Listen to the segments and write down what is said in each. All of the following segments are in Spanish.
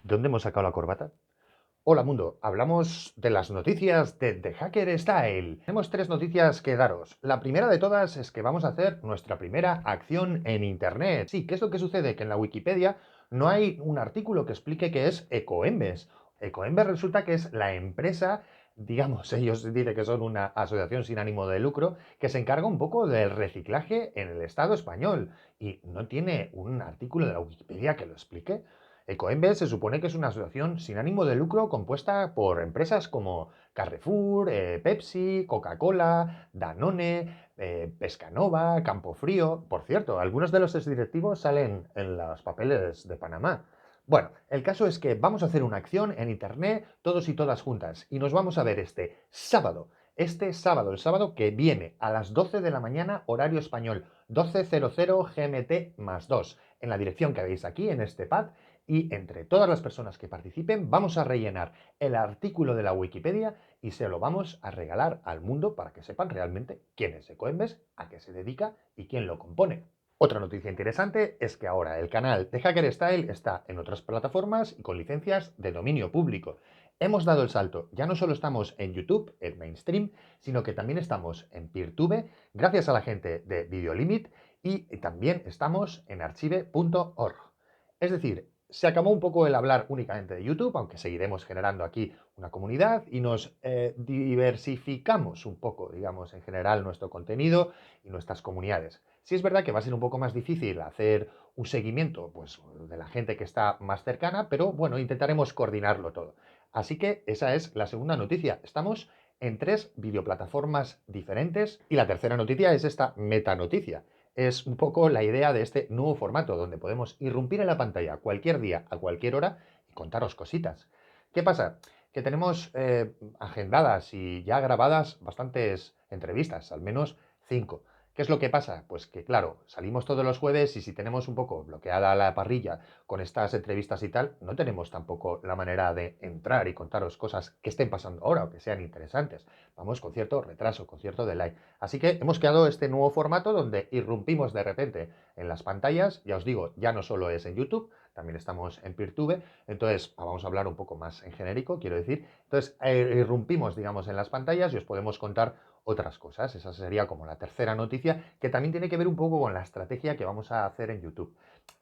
¿Dónde hemos sacado la corbata? Hola mundo, hablamos de las noticias de The Hacker Style. Tenemos tres noticias que daros. La primera de todas es que vamos a hacer nuestra primera acción en Internet. Sí, ¿qué es lo que sucede? Que en la Wikipedia no hay un artículo que explique qué es Ecoembes. Ecoembes resulta que es la empresa, digamos, ellos dicen que son una asociación sin ánimo de lucro, que se encarga un poco del reciclaje en el Estado español. Y no tiene un artículo de la Wikipedia que lo explique. Ecoembes se supone que es una asociación sin ánimo de lucro compuesta por empresas como Carrefour, Pepsi, Coca-Cola, Danone, Pescanova, Campofrío. Por cierto, algunos de los exdirectivos salen en los papeles de Panamá. Bueno, el caso es que vamos a hacer una acción en Internet todos y todas juntas y nos vamos a ver este sábado, el sábado que viene a las 12 de la mañana, horario español, 12:00 GMT más 2, en la dirección que veis aquí en este pad. Y entre todas las personas que participen vamos a rellenar el artículo de la Wikipedia y se lo vamos a regalar al mundo para que sepan realmente quién es Ecoembes, a qué se dedica y quién lo compone. Otra noticia interesante es que ahora el canal de Hacker Style está en otras plataformas y con licencias de dominio público. Hemos dado el salto, ya no solo estamos en YouTube, en mainstream, sino que también estamos en PeerTube, gracias a la gente de Videolimit, y también estamos en archive.org. Es decir, se acabó un poco el hablar únicamente de YouTube, aunque seguiremos generando aquí una comunidad y nos diversificamos un poco, digamos, en general nuestro contenido y nuestras comunidades. Sí es verdad que va a ser un poco más difícil hacer un seguimiento pues, de la gente que está más cercana, pero bueno, intentaremos coordinarlo todo. Así que esa es la segunda noticia. Estamos en tres videoplataformas diferentes y la tercera noticia es esta metanoticia. Es un poco la idea de este nuevo formato donde podemos irrumpir en la pantalla cualquier día, a cualquier hora y contaros cositas. ¿Qué pasa? Que tenemos agendadas y ya grabadas bastantes entrevistas, al menos 5. ¿Qué es lo que pasa? Pues que claro, salimos todos los jueves y si tenemos un poco bloqueada la parrilla con estas entrevistas y tal, no tenemos tampoco la manera de entrar y contaros cosas que estén pasando ahora o que sean interesantes. Vamos con cierto retraso, con cierto delay. Así que hemos creado este nuevo formato donde irrumpimos de repente en las pantallas. Ya os digo, ya no solo es en YouTube, también estamos en PeerTube. Entonces, vamos a hablar un poco más en genérico, quiero decir. Entonces, irrumpimos, digamos, en las pantallas y os podemos contar otras cosas. Esa sería como la tercera noticia, que también tiene que ver un poco con la estrategia que vamos a hacer en YouTube.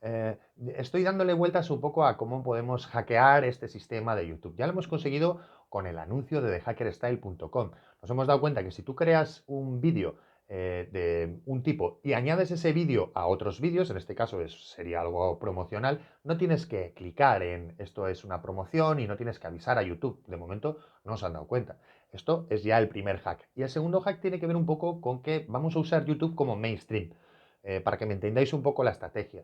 Eh, Estoy dándole vueltas un poco a cómo podemos hackear este sistema de YouTube. Ya lo hemos conseguido con el anuncio de thehackerstyle.com. Nos hemos dado cuenta que si tú creas un vídeo de un tipo y añades ese vídeo a otros vídeos, en este caso sería algo promocional, no tienes que clicar en esto es una promoción y no tienes que avisar a YouTube. De momento no se han dado cuenta. Esto es ya el primer hack. Y el segundo hack tiene que ver un poco con que vamos a usar YouTube como mainstream. Para que me entendáis un poco la estrategia.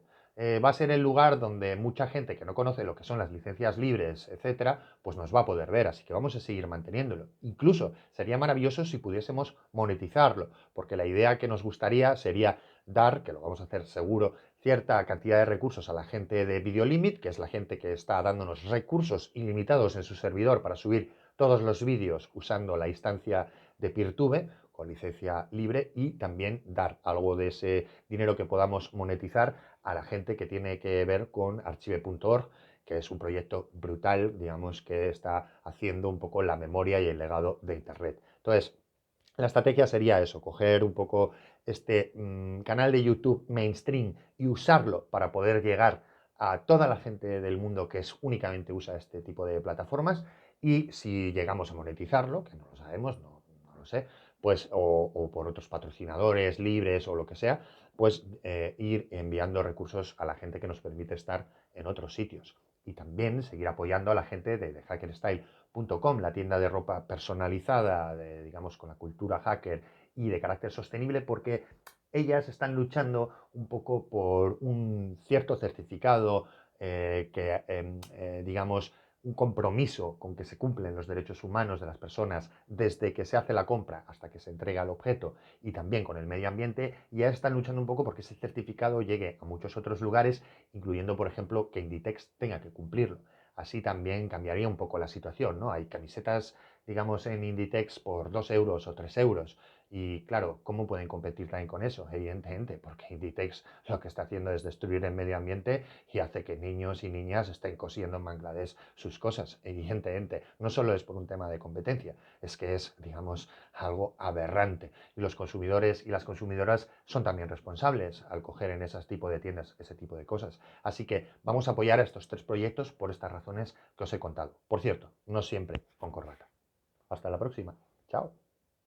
Va a ser el lugar donde mucha gente que no conoce lo que son las licencias libres, etcétera, pues nos va a poder ver. Así que vamos a seguir manteniéndolo. Incluso sería maravilloso si pudiésemos monetizarlo, porque la idea que nos gustaría sería dar, que lo vamos a hacer seguro, cierta cantidad de recursos a la gente de Videolimit, que es la gente que está dándonos recursos ilimitados en su servidor para subir todos los vídeos usando la instancia de PeerTube con licencia libre y también dar algo de ese dinero que podamos monetizar a la gente que tiene que ver con archive.org, que es un proyecto brutal, digamos, que está haciendo un poco la memoria y el legado de Internet. Entonces, la estrategia sería eso, coger un poco este canal de YouTube mainstream y usarlo para poder llegar a toda la gente del mundo que únicamente usa este tipo de plataformas y si llegamos a monetizarlo, que no lo sabemos, no lo sé, pues o por otros patrocinadores libres o lo que sea, pues ir enviando recursos a la gente que nos permite estar en otros sitios. Y también seguir apoyando a la gente de hackerstyle.com, la tienda de ropa personalizada, digamos, con la cultura hacker y de carácter sostenible, porque ellas están luchando un poco por un cierto certificado digamos, un compromiso con que se cumplen los derechos humanos de las personas desde que se hace la compra hasta que se entrega el objeto y también con el medio ambiente, y ya están luchando un poco porque ese certificado llegue a muchos otros lugares, incluyendo, por ejemplo, que Inditex tenga que cumplirlo. Así también cambiaría un poco la situación, ¿no? Hay camisetas, digamos, en Inditex por 2 euros o 3 euros Y claro, ¿cómo pueden competir también con eso? Evidentemente, porque Inditex lo que está haciendo es destruir el medio ambiente y hace que niños y niñas estén cosiendo en Bangladesh sus cosas. Evidentemente, no solo es por un tema de competencia, es que es, digamos, algo aberrante. Y los consumidores y las consumidoras son también responsables al coger en ese tipo de tiendas ese tipo de cosas. Así que vamos a apoyar a estos 3 proyectos por estas razones que os he contado. Por cierto, no siempre con corbata. Hasta la próxima. Chao.